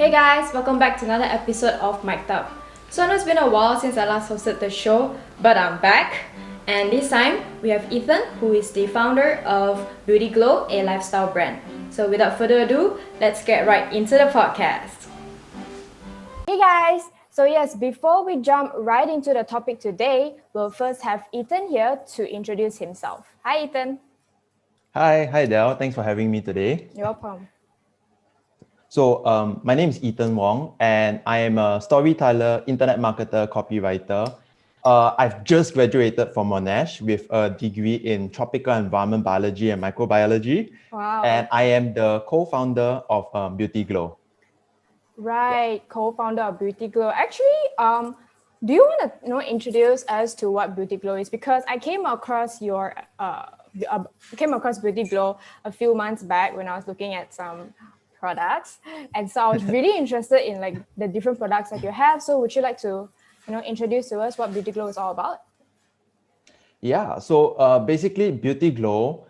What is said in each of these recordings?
Hey guys, welcome back to another episode of Mic'd Up. So I know it's been a while since I last hosted the show, but I'm back. And this time we have Ethan, who is the founder of Beauty Glow, a lifestyle brand. So without further ado, let's get right into the podcast. Hey guys! So yes, before we jump right into the topic today, we'll first have Ethan here to introduce himself. Hi Ethan. Hi Del. Thanks for having me today. You're welcome. So, my name is Ethan Wong, and I am a storyteller, internet marketer, copywriter. I've just graduated from Monash with a degree in tropical environment biology and microbiology. Wow. And I am the co-founder of Beauty Glow. Right, co-founder of Beauty Glow. Actually, do you want to introduce us to what Beauty Glow is? Because I came across Beauty Glow a few months back when I was looking at some products, and so I was really interested in like the different products that you have. So would you like to introduce to us what Beauty Glow is all about? Yeah, so basically Beauty Glow,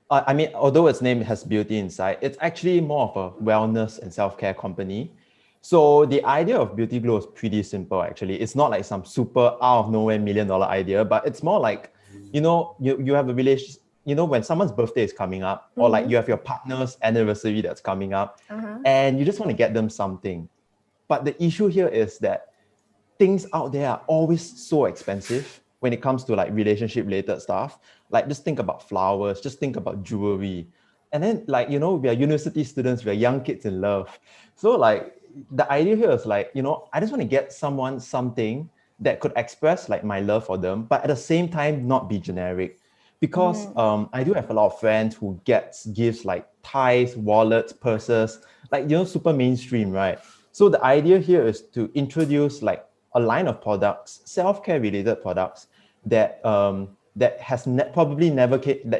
although its name has beauty inside, it's actually more of a wellness and self-care company. So the idea of Beauty Glow is pretty simple, actually. It's not like some super out of nowhere $1 million idea, but it's more like, you have a relationship, when someone's birthday is coming up, or like you have your partner's anniversary that's coming up, and you just want to get them something. But the issue here is that things out there are always so expensive when it comes to like relationship related stuff. Like just think about flowers, just think about jewelry. And then we are university students, we are young kids in love. So like the idea here is like, I just want to get someone something that could express like my love for them, but at the same time not be generic. Because I do have a lot of friends who gets gifts like ties, wallets, purses, like super mainstream, right? So the idea here is to introduce like a line of products, self-care related products that that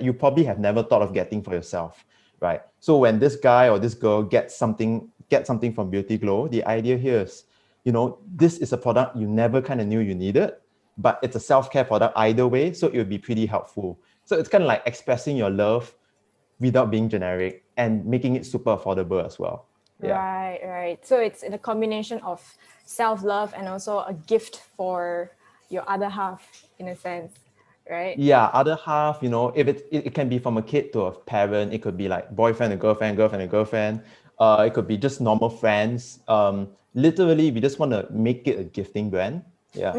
you probably have never thought of getting for yourself, right? So when this guy or this girl gets something from Beauty Glow, the idea here is, this is a product you never kind of knew you needed, but it's a self-care product either way, so it would be pretty helpful. So it's kind of like expressing your love without being generic and making it super affordable as well. Yeah. Right. So it's a combination of self-love and also a gift for your other half, in a sense, right? Yeah, other half, if it can be from a kid to a parent, it could be like boyfriend and girlfriend, girlfriend and girlfriend. It could be just normal friends. Literally, we just want to make it a gifting brand. Yeah.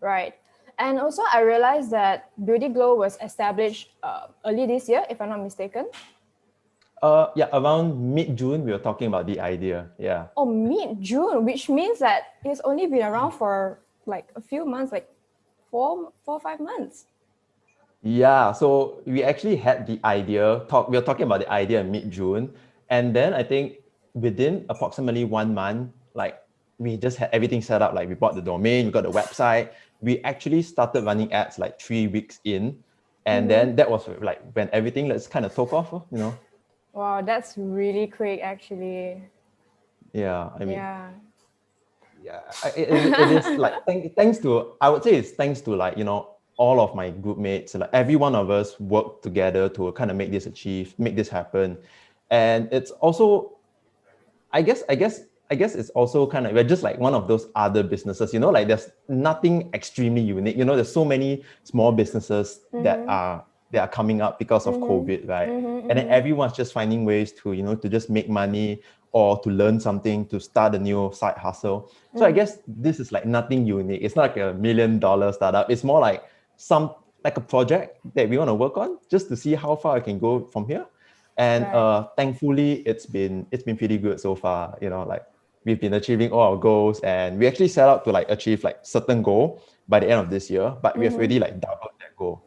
Right. And also, I realized that Beauty Glow was established early this year, if I'm not mistaken. Yeah, around mid-June, we were talking about the idea. Yeah. Oh, mid-June, which means that it's only been around for like a few months, like four or 5 months. Yeah, so we actually had the idea, we were talking about the idea in mid-June. And then I think within approximately 1 month, like we just had everything set up. Like we bought the domain, we got the website. We actually started running ads like 3 weeks in. And then that was like when everything kind of took off, Wow, that's really quick, actually. Yeah, I mean, Yeah. yeah, it is like thanks to, I would say it's thanks to like, all of my group mates, like every one of us worked together to kind of make this happen. And it's also, I guess it's also kind of, we're just like one of those other businesses, like there's nothing extremely unique. There's so many small businesses that are coming up because of COVID, right? And then everyone's just finding ways to, to just make money or to learn something, to start a new side hustle. So I guess this is like nothing unique. It's not like $1 million startup. It's more like a project that we want to work on just to see how far I can go from here. And thankfully, it's been pretty good so far. Like we've been achieving all our goals, and we actually set out to like achieve like certain goal by the end of this year. But we have already like doubled that goal.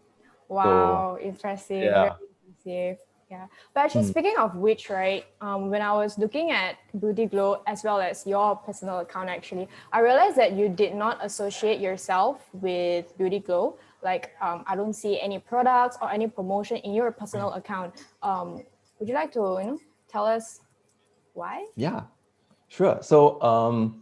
Wow, impressive. Yeah. Very impressive. Yeah. But actually, speaking of which, right, when I was looking at Beauty Glow as well as your personal account, actually, I realized that you did not associate yourself with Beauty Glow. Like, I don't see any products or any promotion in your personal account. Would you like to, tell us why? Yeah, sure. So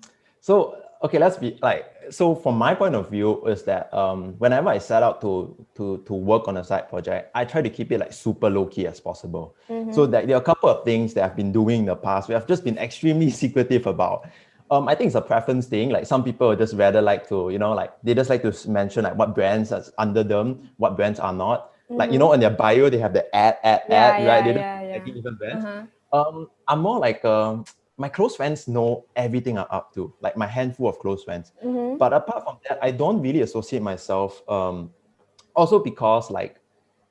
Okay, let's be like, so from my point of view is that whenever I set out to work on a side project, I try to keep it like super low key as possible. So that there are a couple of things that I've been doing in the past we have just been extremely secretive about. I think it's a preference thing. Like some people would just rather like to, like they just like to mention like what brands are under them, what brands are not. Like, on their bio, they have the ad, right? They don't tagging even brands. I'm more like my close friends know everything I'm up to, like my handful of close friends. But apart from that, I don't really associate myself. Also because like,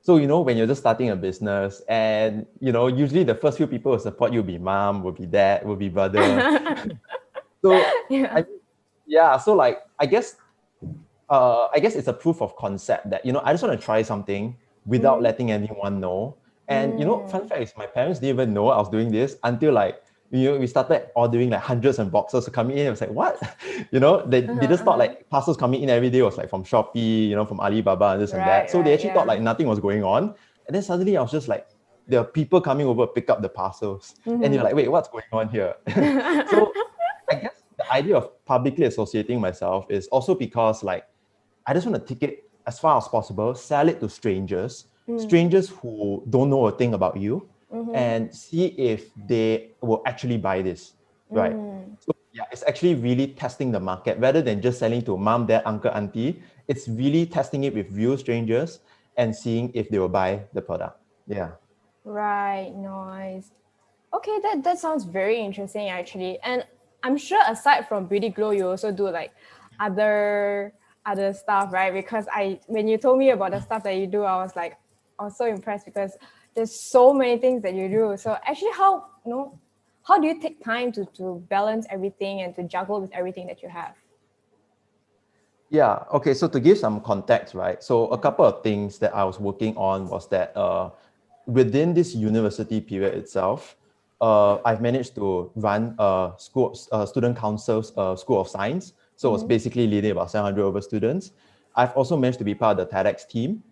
so when you're just starting a business, and usually the first few people who support you will be mom, will be dad, will be brother. So Yeah. so like I guess it's a proof of concept that I just want to try something without letting anyone know. And fun fact is my parents didn't even know I was doing this until like we started ordering like hundreds of boxes coming in. I was like, what? They just thought like parcels coming in every day was like from Shopee, from Alibaba and this and that. So they actually thought like nothing was going on. And then suddenly I was just like, there are people coming over to pick up the parcels. And you're like, wait, what's going on here? So I guess the idea of publicly associating myself is also because like I just want to take it as far as possible, sell it to strangers, strangers who don't know a thing about you, and see if they will actually buy this, right? So yeah, it's actually really testing the market rather than just selling to mom, dad, uncle, auntie. It's really testing it with real strangers and seeing if they will buy the product. Yeah. Right, nice. Okay, that sounds very interesting actually. And I'm sure aside from Beauty Glow, you also do like other stuff, right? Because when you told me about the stuff that you do, I was so impressed because there's so many things that you do. So actually how do you take time to balance everything and to juggle with everything that you have? Yeah. Okay. So to give some context, right? So a couple of things that I was working on was that within this university period itself, I've managed to run student council's school of science. So it's basically leading about 700 over students. I've also managed to be part of the TEDx team.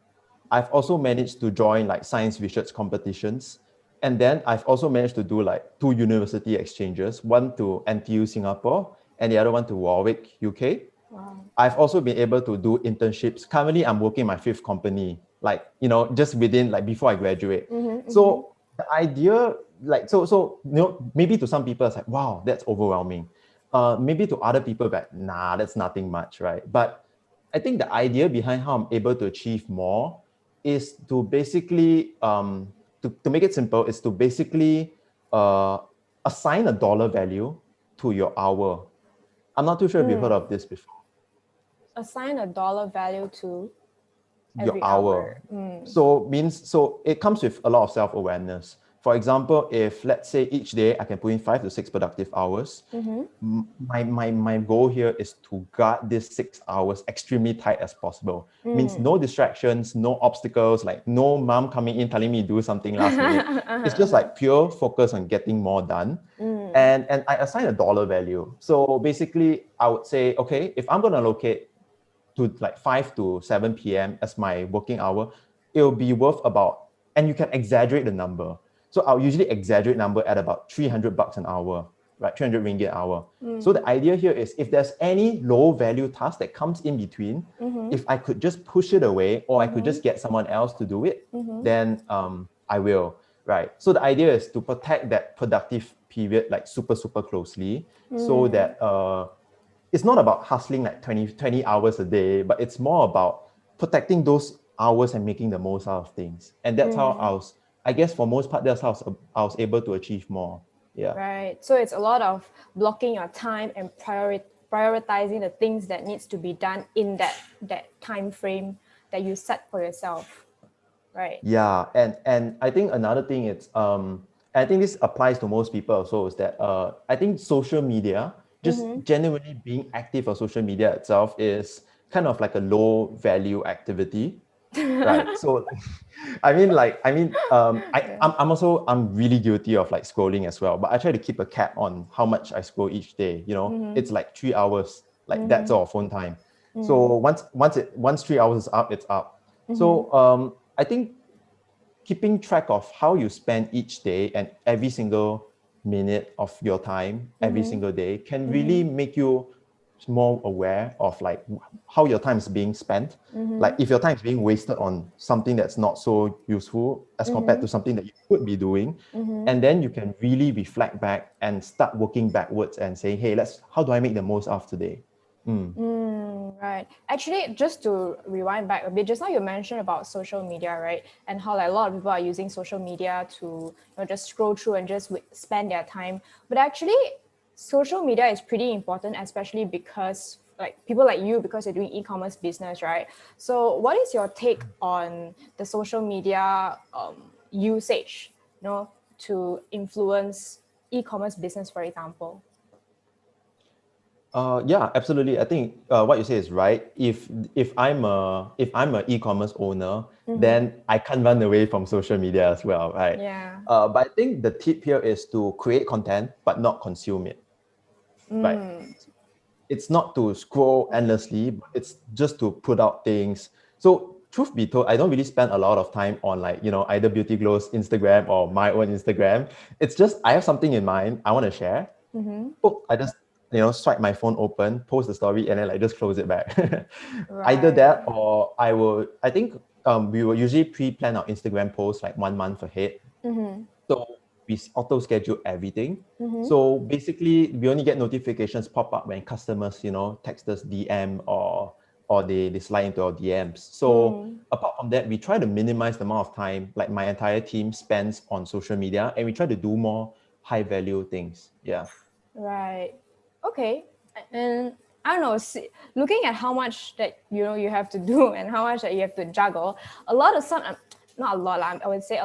I've also managed to join like science research competitions. And then I've also managed to do like 2 university exchanges, one to NTU Singapore and the other one to Warwick, UK. Wow. I've also been able to do internships. Currently, I'm working my 5th company, like, just within, like, before I graduate. So the idea, like, maybe to some people, it's like, wow, that's overwhelming. Maybe to other people, like, nah, that's nothing much, right? But I think the idea behind how I'm able to achieve more is to basically, to make it simple, is to basically assign a dollar value to your hour. I'm not too sure if you've heard of this before. Assign a dollar value to Your every hour. hour. So it comes with a lot of self-awareness. For example, if let's say each day I can put in 5 to 6 productive hours, my goal here is to guard these 6 hours extremely tight as possible. Means no distractions, no obstacles, like no mom coming in telling me to do something last minute. It's just like pure focus on getting more done. And I assign a dollar value. So basically I would say, okay, if I'm going to allocate to like 5 to 7 p.m. as my working hour, it'll be worth about, and you can exaggerate the number. So I'll usually exaggerate number at about 300 bucks an hour, right? 300 ringgit an hour. So the idea here is if there's any low value task that comes in between, if I could just push it away or I could just get someone else to do it, then I will, right? So the idea is to protect that productive period like super, super closely so that it's not about hustling like 20 hours a day, but it's more about protecting those hours and making the most out of things. And that's how I guess for most part, that's how I was able to achieve more. Yeah. Right. So it's a lot of blocking your time and prioritizing the things that needs to be done in that time frame that you set for yourself. Right. Yeah. And I think another thing is I think this applies to most people also is that I think social media, just genuinely being active on social media itself is kind of like a low value activity. Right. So I'm really guilty of like scrolling as well, but I try to keep a cap on how much I scroll each day. It's like 3 hours, like that's all phone time. So once 3 hours is up, it's up. So I think keeping track of how you spend each day and every single minute of your time every single day can really make you more aware of like how your time is being spent. Like if your time is being wasted on something that's not so useful as compared to something that you could be doing, and then you can really reflect back and start working backwards and say, hey, how do I make the most of today? Right. Actually, just to rewind back a bit, just now you mentioned about social media, right? And how like a lot of people are using social media to just scroll through and just spend their time. But actually, social media is pretty important, especially because like people like you, because you're doing e-commerce business, right? So what is your take on the social media usage, to influence e-commerce business, for example? Yeah, absolutely. I think what you say is right. If I'm a e-commerce owner, then I can't run away from social media as well, right? Yeah. But I think the tip here is to create content but not consume it, right? It's not to scroll endlessly, but it's just to put out things. So truth be told, I don't really spend a lot of time on like, either Beauty Glow's Instagram or my own Instagram. It's just I have something in mind I want to share. I just swipe my phone open, post the story, and then like just close it back. Either that, Right. or I think we will usually pre-plan our Instagram posts like 1 month ahead. So we auto schedule everything. So basically, we only get notifications pop up when customers text us DM, or they slide into our DMs. So apart from that, we try to minimize the amount of time like my entire team spends on social media, and we try to do more high value things. Yeah. Right. Okay. And I don't know, looking at how much that you have to do and how much that you have to juggle, a lot of not a lot, I would say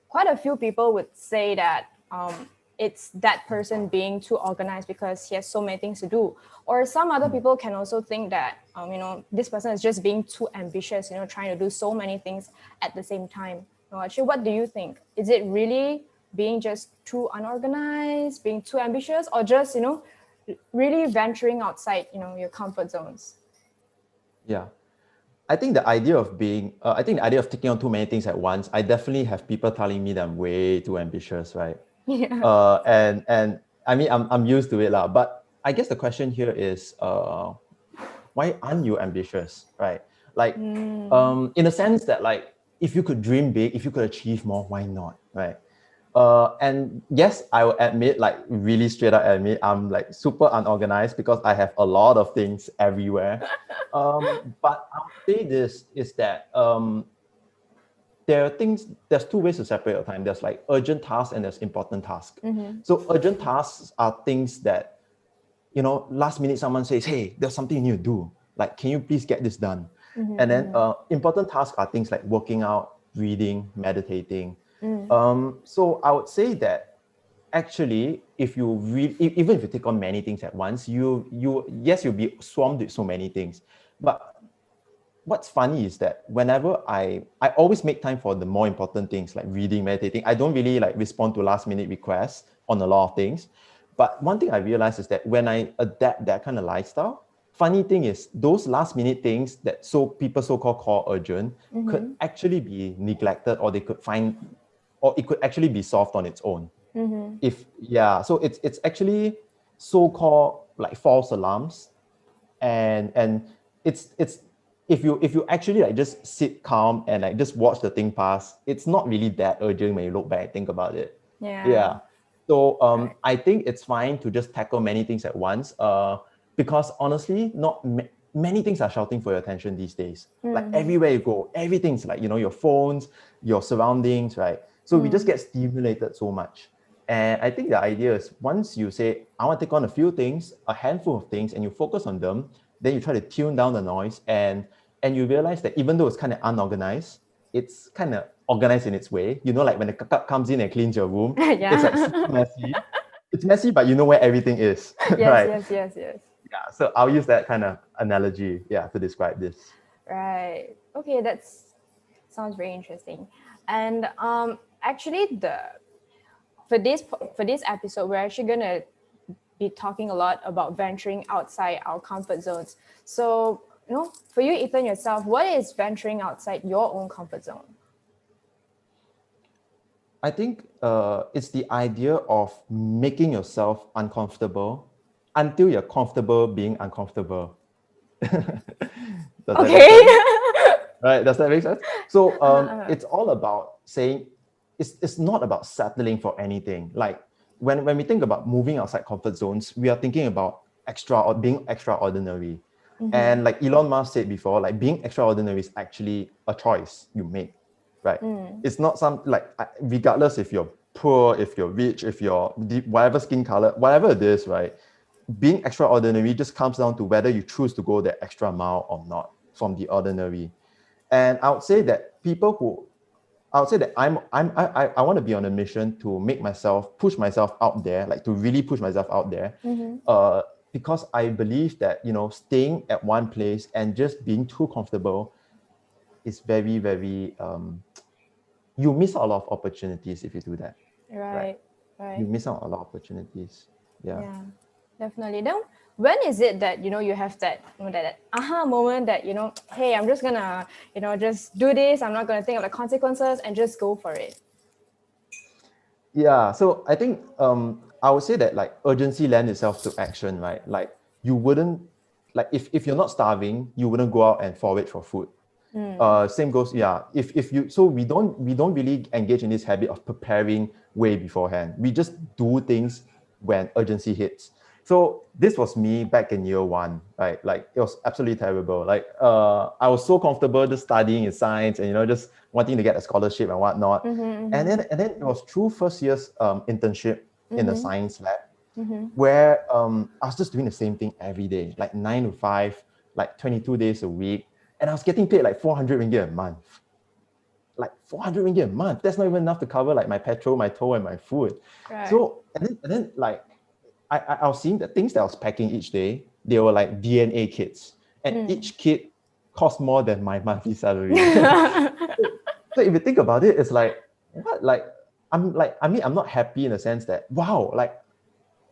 quite a few people would say that it's that person being too organized because he has so many things to do. Or some other people can also think that this person is just being too ambitious, trying to do so many things at the same time. Actually, what do you think? Is it really being just too unorganized, being too ambitious, or just really venturing outside your comfort zones? Yeah. I think the idea of taking on too many things at once, I definitely have people telling me that I'm way too ambitious, right? Yeah. And I mean, I'm used to it lah. But I guess the question here is, why aren't you ambitious, right? Like, in a sense that like, if you could dream big, if you could achieve more, why not, right? And yes, I will admit, like really straight up admit, I'm like super unorganized because I have a lot of things everywhere. But I would say this is that there's two ways to separate your time. There's like urgent tasks and there's important tasks. So urgent tasks are things that, last minute someone says, hey, there's something you need to do. Like, can you please get this done? And then important tasks are things like working out, reading, meditating. So I would say that actually, if you even if you take on many things at once, yes, you'll be swamped with so many things. But what's funny is that whenever I always make time for the more important things like reading, meditating. I don't really like respond to last minute requests on a lot of things. But one thing I realized is that when I adapt that kind of lifestyle, funny thing is those last minute things that people so-called call urgent could actually be neglected, or they could find, or it could actually be solved on its own. So it's actually so-called like false alarms, and it's if you actually like just sit calm and like just watch the thing pass, it's not really that urgent when you look back and think about it. Yeah. Yeah. So Right. I think it's fine to just tackle many things at once, because honestly, not many things are shouting for your attention these days. Like everywhere you go, everything's like your phones, your surroundings, right? So we just get stimulated so much. And I think the idea is, once you say, I want to take on a few things, a handful of things, and you focus on them, then you try to tune down the noise, and you realize that even though it's kind of unorganized, it's kind of organized in its way. Like when the kakak comes in and cleans your room, it's like super Yeah. messy. It's messy, but you know where everything is, Yes, right? yes, yes, yes. Yeah. So I'll use that kind of analogy, yeah, to describe this. Right. Okay, that's sounds very interesting. And actually, for this episode, we're actually gonna be talking a lot about venturing outside our comfort zones. So, for you, Ethan, yourself, what is venturing outside your own comfort zone? I think it's the idea of making yourself uncomfortable until you're comfortable being uncomfortable. Does that make Okay. sense? Right? Does that make sense? So it's all about saying it's not about settling for anything. Like when we think about moving outside comfort zones, we are thinking about being extraordinary. And like Elon Musk said before, like being extraordinary is actually a choice you make, right? It's not some like regardless if you're poor, if you're rich, if you're whatever skin color, whatever it is, right? Being extraordinary just comes down to whether you choose to go that extra mile or not from the ordinary. And I would say that I want to be on a mission to push myself out there, like to really push myself out there, because I believe that staying at one place and just being too comfortable is very, very you miss out a lot of opportunities if you do that. Right. You miss out a lot of opportunities. Yeah. Yeah, definitely. Then when is it that you have that aha moment that hey, I'm just gonna just do this. I'm not gonna think of the consequences and just go for it. Yeah, so I think I would say that like urgency lends itself to action, right? Like you wouldn't like if you're not starving, you wouldn't go out and forage for food. Same goes, yeah. If you so we don't really engage in this habit of preparing way beforehand. We just do things when urgency hits. So this was me back in year one, right? Like it was absolutely terrible. Like I was so comfortable just studying in science and just wanting to get a scholarship and whatnot. And then it was through first year's internship in the science lab where I was just doing the same thing every day, like 9 to 5, like 22 days a week. And I was getting paid like 400 ringgit a month. Like 400 ringgit a month. That's not even enough to cover like my petrol, my toll, and my food. Right. So, and then like, I was seeing the things that I was packing each day, they were like DNA kits. And each kit cost more than my monthly salary. So if you think about it, it's like, what? Like, I'm not happy in the sense that, wow, like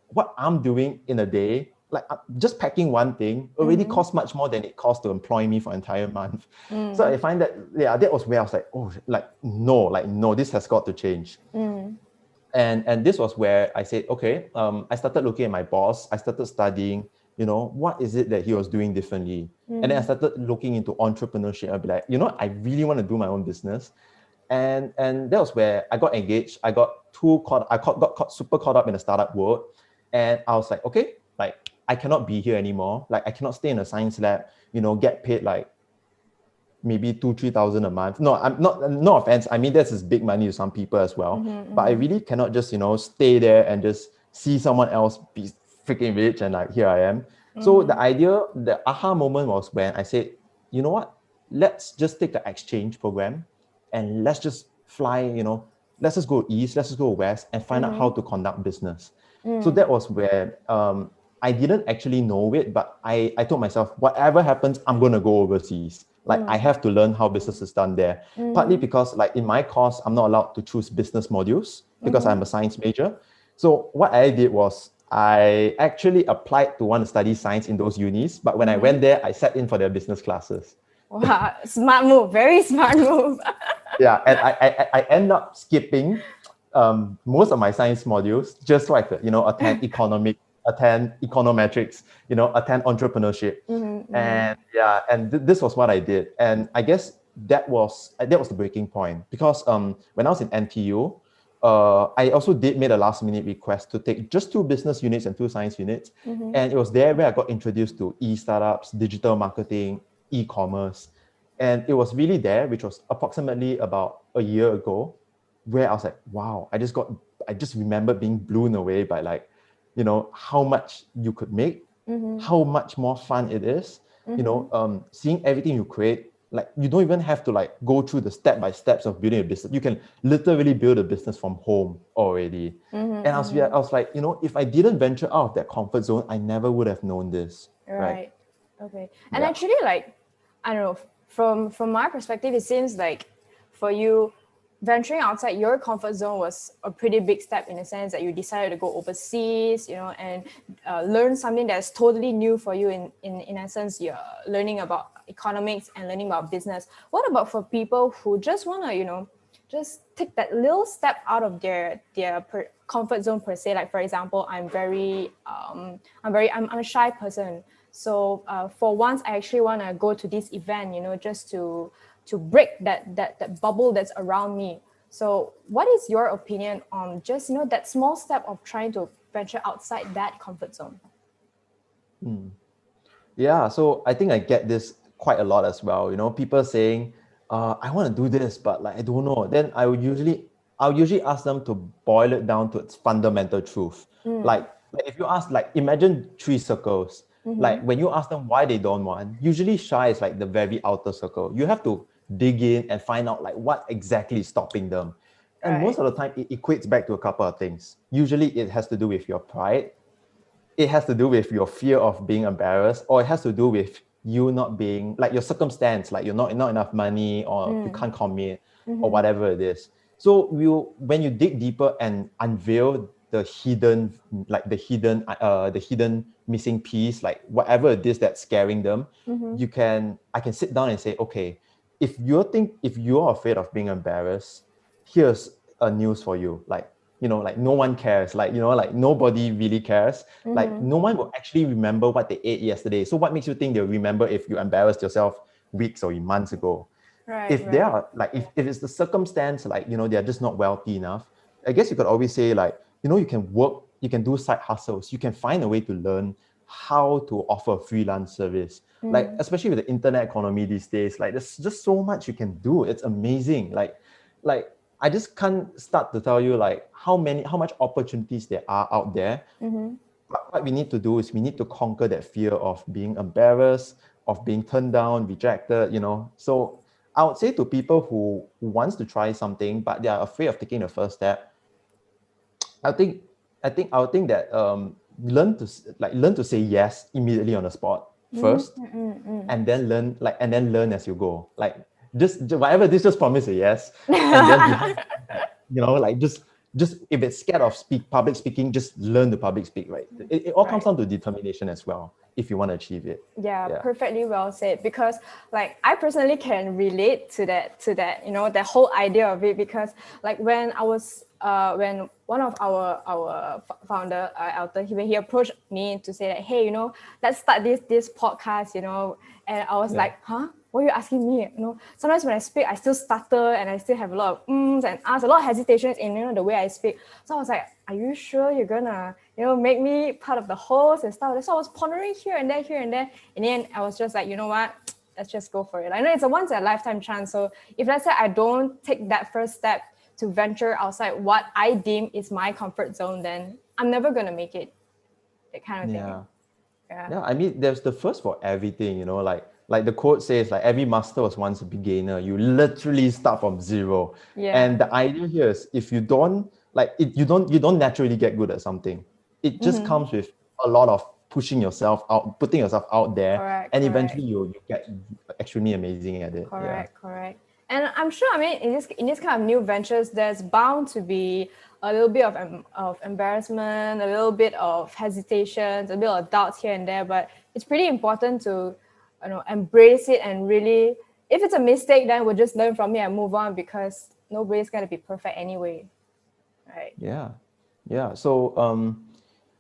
what I'm doing in a day, like just packing one thing already costs much more than it costs to employ me for an entire month. So I find that, that was where I was like, oh, no, this has got to change. And this was where I said, okay, I started looking at my boss. I started studying, what is it that he was doing differently? And then I started looking into entrepreneurship. I'd be like, I really want to do my own business. And that was where I got engaged. I got super caught up in the startup world. And I was like, okay, like I cannot be here anymore. Like I cannot stay in a science lab, get paid like maybe 2,000-3,000 a month. No, I'm not. No offense. I mean, this is big money to some people as well. But I really cannot just stay there and just see someone else be freaking rich and like here I am. So the aha moment was when I said, you know what? Let's just take the exchange program, and let's just fly. Let's just go east. Let's just go west and find out how to conduct business. So that was where I didn't actually know it, but I told myself, whatever happens, I'm going to go overseas. Like I have to learn how business is done there. Partly because like in my course, I'm not allowed to choose business modules because I'm a science major. So what I did was I actually applied to want to study science in those unis. But when I went there, I sat in for their business classes. Wow, smart move, very smart move. Yeah, and I end up skipping most of my science modules just so I could, attend econometrics, attend entrepreneurship. And this was what I did. And I guess that was the breaking point because when I was in NTU, I also made a last minute request to take just 2 business units and 2 science units. And it was there where I got introduced to e-startups, digital marketing, e-commerce. And it was really there, which was approximately about a year ago, where I was like, wow, I just remember being blown away by like, how much you could make, how much more fun it is, seeing everything you create. Like you don't even have to like go through the step-by-steps of building a business. You can literally build a business from home already. And I was like, if I didn't venture out of that comfort zone, I never would have known this. Right. Okay. And actually, like, I don't know, from my perspective, it seems like for you, venturing outside your comfort zone was a pretty big step in the sense that you decided to go overseas, and learn something that's totally new for you. In essence, you're learning about economics and learning about business. What about for people who just want to, just take that little step out of their comfort zone per se. Like for example, I'm a shy person. So for once, I actually want to go to this event, just to break that bubble that's around me. So what is your opinion on just, that small step of trying to venture outside that comfort zone? Yeah, so I think I get this quite a lot as well. People saying, I want to do this, but like I don't know. Then I'll usually ask them to boil it down to its fundamental truth. Like if you ask, like imagine three circles. Like when you ask them why they don't want, usually shy is like the very outer circle. You have to dig in and find out like what exactly is stopping them. And most of the time it equates back to a couple of things. Usually it has to do with your pride, it has to do with your fear of being embarrassed, or it has to do with you not being like your circumstance, like you're not enough money, or you can't commit, or whatever it is. So when you dig deeper and unveil the hidden missing piece, like whatever it is that's scaring them, I can sit down and say, okay, if you're afraid of being embarrassed, here's a news for you. Like no one cares. Like nobody really cares. Like no one will actually remember what they ate yesterday. So what makes you think they'll remember if you embarrassed yourself weeks or months ago? If they are like, if it's the circumstance, like, they're just not wealthy enough, I guess you could always say like, you can work, you can do side hustles, you can find a way to learn how to offer a freelance service. Like, especially with the internet economy these days, like there's just so much you can do. It's amazing. Like I just can't start to tell you like how much opportunities there are out there. But what we need to do is we need to conquer that fear of being embarrassed, of being turned down, rejected, So I would say to people who wants to try something, but they are afraid of taking the first step, I would think that learn to say yes immediately on the spot first, and then learn as you go. Like just whatever this, just promise a yes, and then behind, like just if it's scared of public speaking, just learn to public speak. Right, it all comes down to determination as well if you want to achieve it. Yeah, perfectly well said. Because like I personally can relate to that the whole idea of it, because like when I was when one of our founder Elton, he approached me to say that, hey, let's start this podcast, and I was like, huh, what are you asking me? Sometimes when I speak, I still stutter and I still have a lot of ums and ahs, a lot of hesitations in the way I speak. So I was like, are you sure you're gonna make me part of the host and stuff? So I was pondering here and there. In the end, I was just like, you know what? Let's just go for it. I know it's a once in a lifetime chance. So if let's say I don't take that first step to venture outside what I deem is my comfort zone, then I'm never gonna make it. That kind of thing. Yeah, I mean, there's the first for everything, like the quote says, like every master was once a beginner. You literally start from zero. And the idea here is if you don't you don't naturally get good at something. It just comes with a lot of pushing yourself out, putting yourself out there, and eventually you get extremely amazing at it. Correct. And I'm sure, I mean, in this kind of new ventures, there's bound to be a little bit of embarrassment, a little bit of hesitations, a bit of doubts here and there. But it's pretty important to, embrace it and really, if it's a mistake, then we'll just learn from it and move on, because nobody's gonna be perfect anyway, right? Yeah. So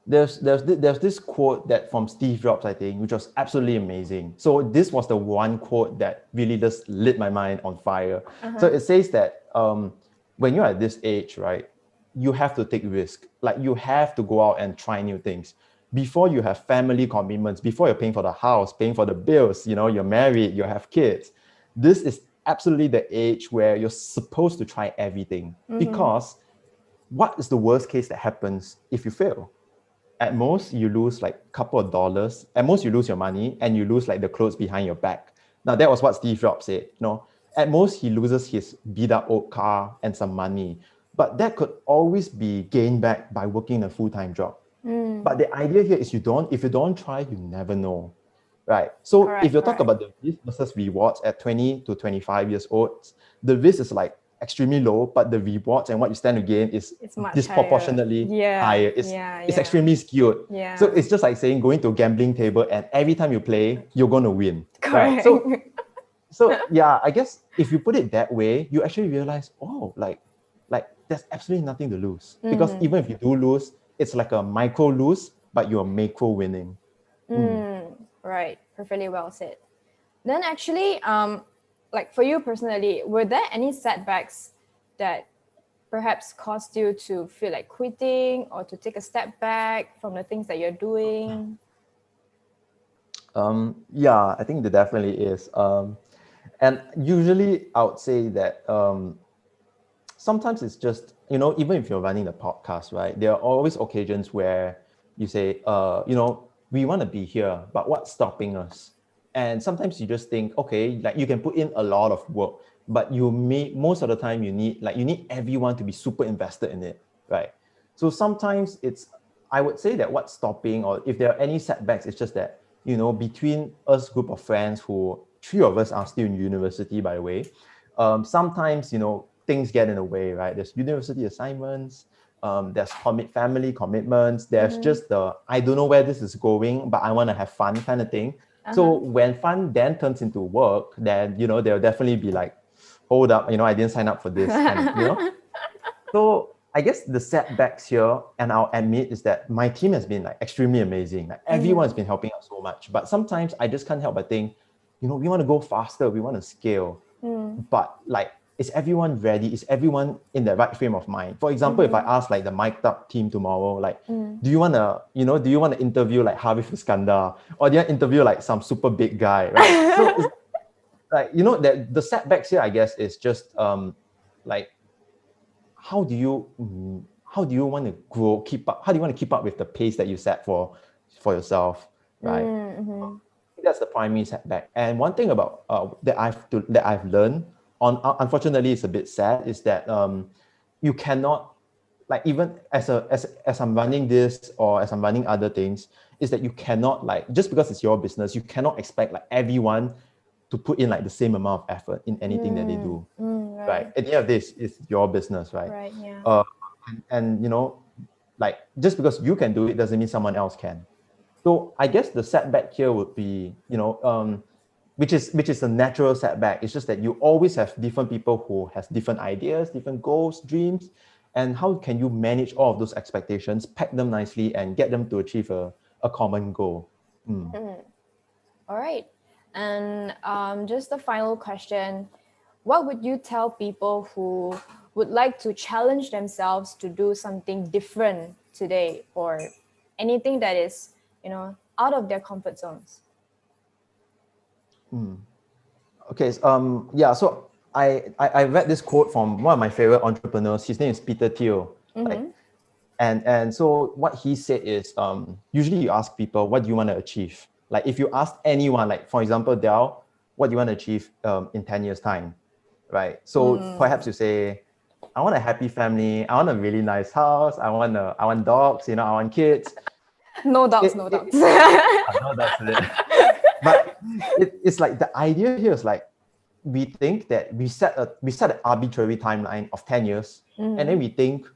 there's this quote that from Steve Jobs, I think, which was absolutely amazing. So this was the one quote that really just lit my mind on fire. So it says that when you're at this age, right, you have to take risk. Like you have to go out and try new things before you have family commitments, before you're paying for the house, paying for the bills, you're married, you have kids. This is absolutely the age where you're supposed to try everything, because what is the worst case that happens if you fail? At most, you lose like a couple of dollars. At most, you lose your money and you lose like the clothes behind your back. Now, that was what Steve Jobs said. At most, he loses his beat up old car and some money. But that could always be gained back by working a full-time job. But the idea here is if you don't try, you never know. Right. So if you talk about the risk versus rewards at 20 to 25 years old, the risk is like extremely low, but the rewards and what you stand to gain is disproportionately higher. It's extremely skewed. So it's just like saying going to a gambling table and every time you play, you're going to win. Correct. Right? So yeah, I guess if you put it that way, you actually realize, oh, like there's absolutely nothing to lose. Because even if you do lose, it's like a micro lose, but you're macro winning. Right, perfectly well said. Then actually, like for you personally, were there any setbacks that perhaps caused you to feel like quitting or to take a step back from the things that you're doing? Yeah, I think there definitely is. And usually I would say that sometimes it's just, even if you're running the podcast, right, there are always occasions where you say, we want to be here, but what's stopping us? And sometimes you just think, okay, like you can put in a lot of work, but most of the time you need everyone to be super invested in it, right? So sometimes I would say that what's stopping, or if there are any setbacks, it's just that, between us group of friends, who three of us are still in university, by the way. Sometimes, things get in the way, right? There's university assignments, there's family commitments, there's just I don't know where this is going, but I want to have fun kind of thing. So when fun then turns into work, then, there'll definitely be like, hold up, I didn't sign up for this kind of. So I guess the setbacks here, and I'll admit, is that my team has been like extremely amazing. Like everyone's been helping out so much, but sometimes I just can't help but think, we want to go faster, we want to scale, but like, is everyone ready? Is everyone in the right frame of mind? For example, if I ask like the mic'd up team tomorrow, like, do you want to interview like Harvey Iskandar, or do you want to interview like some super big guy, right? So it's like, that the setbacks here, I guess, is just like, how do you want to grow, keep up? How do you want to keep up with the pace that you set for yourself, right? That's the primary setback. And one thing about that I've learned, unfortunately, it's a bit sad, is that you cannot, like, even as I'm running this, or as I'm running other things, is that you cannot, like, just because it's your business, you cannot expect like everyone to put in like the same amount of effort in anything that they do. Right. At the end of this, it's your business, right? Right, yeah. And like, just because you can do it doesn't mean someone else can. So I guess the setback here would be, which is a natural setback. It's just that you always have different people who has different ideas, different goals, dreams, and how can you manage all of those expectations, pack them nicely, and get them to achieve a common goal. All right. And just a final question. What would you tell people who would like to challenge themselves to do something different today, or anything that is, out of their comfort zones? Okay. Yeah. So I read this quote from one of my favorite entrepreneurs. His name is Peter Thiel. Like, and so what he said is, usually you ask people, what do you want to achieve? Like, if you ask anyone, like for example, Dell, what do you want to achieve in 10 years time, right? So perhaps you say, I want a happy family, I want a really nice house, I want dogs, I want kids. No doubts, no doubts. No doubts with it. But it's like, the idea here is like, we think that we set an arbitrary timeline of 10 years, and then we think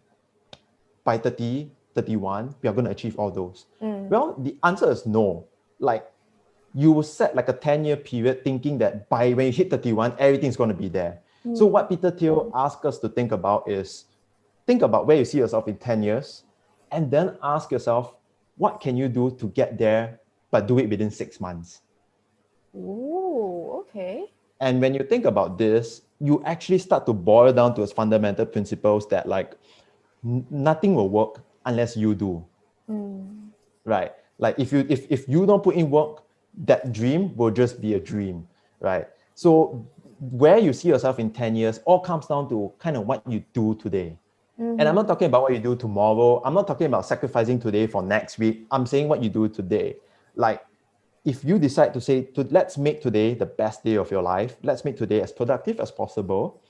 by 30, 31, we are going to achieve all those. Well, the answer is no. Like, you will set like a 10-year period thinking that by when you hit 31, everything's going to be there. So what Peter Thiel asks us to think about is, think about where you see yourself in 10 years, and then ask yourself, what can you do to get there, but do it within 6 months? Ooh, okay. And when you think about this, you actually start to boil down to its fundamental principles that, like, nothing will work unless you do. Right? Like, if you don't put in work, that dream will just be a dream, right? So where you see yourself in 10 years all comes down to kind of what you do today. And I'm not talking about what you do tomorrow. I'm not talking about sacrificing today for next week. I'm saying what you do today. Like, if you decide to say, let's make today the best day of your life, let's make today as productive as possible,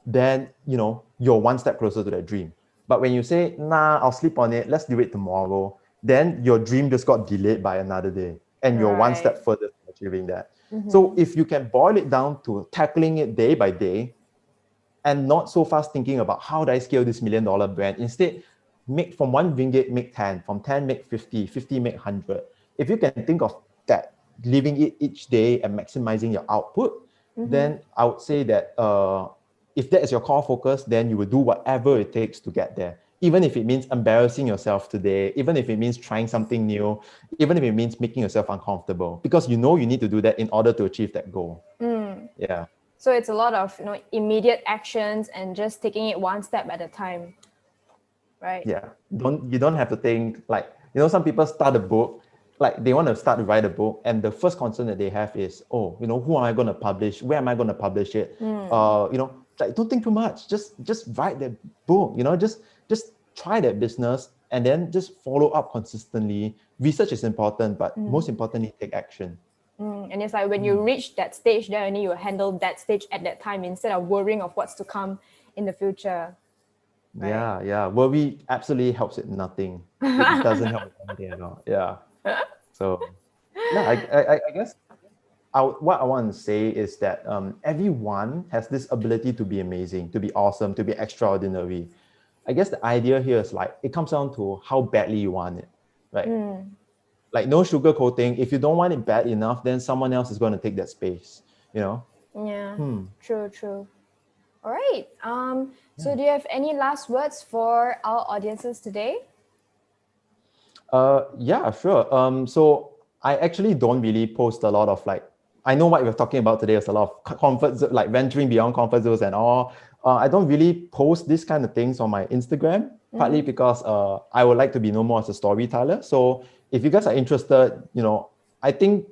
then, you're one step closer to that dream. But when you say, nah, I'll sleep on it, let's do it tomorrow, then your dream just got delayed by another day, and you're one step further from achieving that. So if you can boil it down to tackling it day by day, and not so fast thinking about how do I scale this $1 million brand, instead, make from 1 ringgit, make 10, from 10, make 50, 50, make 100. If you can think of that, living it each day and maximizing your output, then I would say that if that is your core focus, then you will do whatever it takes to get there. Even if it means embarrassing yourself today, even if it means trying something new, even if it means making yourself uncomfortable, because you know you need to do that in order to achieve that goal. Yeah. So it's a lot of immediate actions and just taking it one step at a time, right? Yeah. You don't have to think like, some people start a book, like they want to start to write a book, and the first concern that they have is, oh, who am I going to publish? Where am I going to publish it? Like, don't think too much. Just write that book, just try that business and then just follow up consistently. Research is important, but most importantly, take action. And it's like when you reach that stage, then only you handle that stage at that time instead of worrying of what's to come in the future. Right? Yeah. Worry absolutely helps with nothing. It doesn't help with anything at all. Yeah. So, yeah, I guess what I want to say is that everyone has this ability to be amazing, to be awesome, to be extraordinary. I guess the idea here is like, it comes down to how badly you want it, right? Like no sugarcoating. If you don't want it bad enough, then someone else is going to take that space, Yeah, true. All right. So do you have any last words for our audiences today? Yeah, sure. So I actually don't really post a lot of like, I know what we're talking about today is a lot of like venturing beyond comfort zones and all. I don't really post this kind of things on my Instagram, partly because I would like to be known more as a storyteller. So if you guys are interested, I think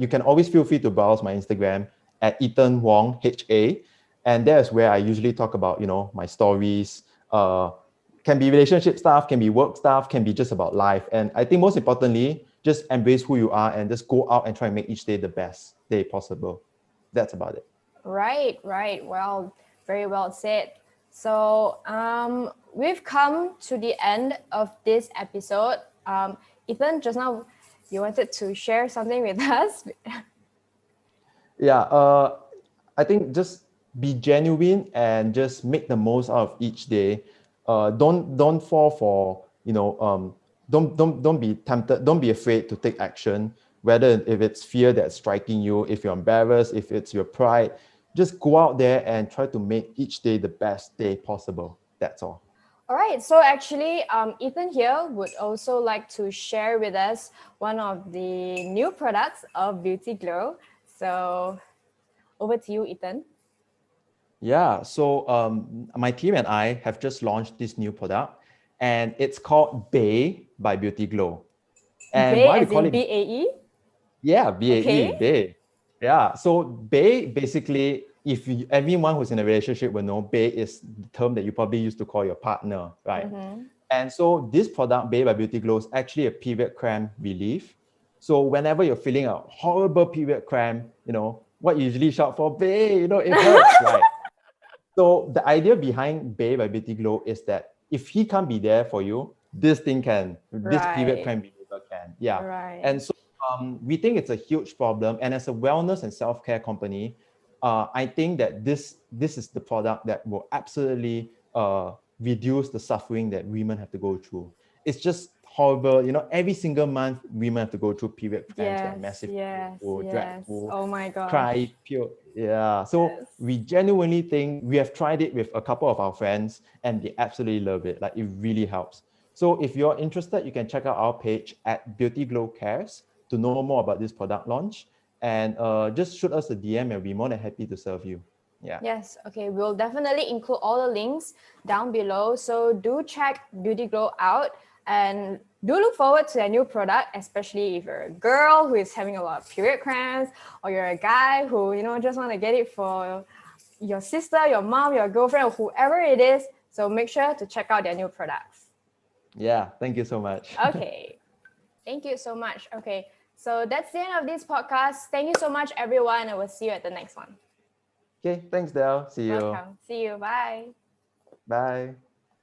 you can always feel free to browse my Instagram at Ethan Wong HA, and there's where I usually talk about my stories. Can be relationship stuff, can be work stuff, can be just about life. And I think most importantly, just embrace who you are and just go out and try and make each day the best day possible. That's about it. Right. Well, very well said. So we've come to the end of this episode. Ethan, just now you wanted to share something with us. Yeah, I think just be genuine and just make the most out of each day. Don't fall for don't be tempted. Don't be afraid to take action. Whether if it's fear that's striking you, if you're embarrassed, if it's your pride, just go out there and try to make each day the best day possible. That's all. All right. So actually, Ethan here would also like to share with us one of the new products of Beauty Glow. So over to you, Ethan. Yeah, so my team and I have just launched this new product, and it's called Bay by Beauty Glow. And Bae why we as call in it BAE? Yeah, BAE, Okay. Bay. Yeah, so Bay basically, if everyone who's in a relationship will know, Bay is the term that you probably used to call your partner, right? And so this product, Bay by Beauty Glow, is actually a period cramp relief. So whenever you're feeling a horrible period cramp, what you usually shout for, Bay, it hurts, right? So the idea behind Bay by Beauty Glow is that if he can't be there for you, this period Right. cramp reliever can. Yeah. Right. And so we think it's a huge problem. And as a wellness and self-care company, I think that this is the product that will absolutely reduce the suffering that women have to go through. It's just horrible. Every single month women have to go through period cramps that are massive, painful, dreadful, Oh my gosh. cry, pure. Yeah. So Yes. we genuinely think we have tried it with a couple of our friends and they absolutely love it. Like it really helps. So if you're interested, you can check out our page at Beauty Glow Cares to know more about this product launch. And just shoot us a DM and we'll be more than happy to serve you. Yeah. Yes. Okay. We'll definitely include all the links down below. So do check Beauty Glow out and do look forward to their new product, especially if you're a girl who is having a lot of period cramps, or you're a guy who, just want to get it for your sister, your mom, your girlfriend, or whoever it is. So make sure to check out their new products. Yeah. Thank you so much. Okay. Thank you so much. Okay. So that's the end of this podcast. Thank you so much, everyone. And we'll see you at the next one. Okay. Thanks, Del. See you. Welcome. See you. Bye. Bye.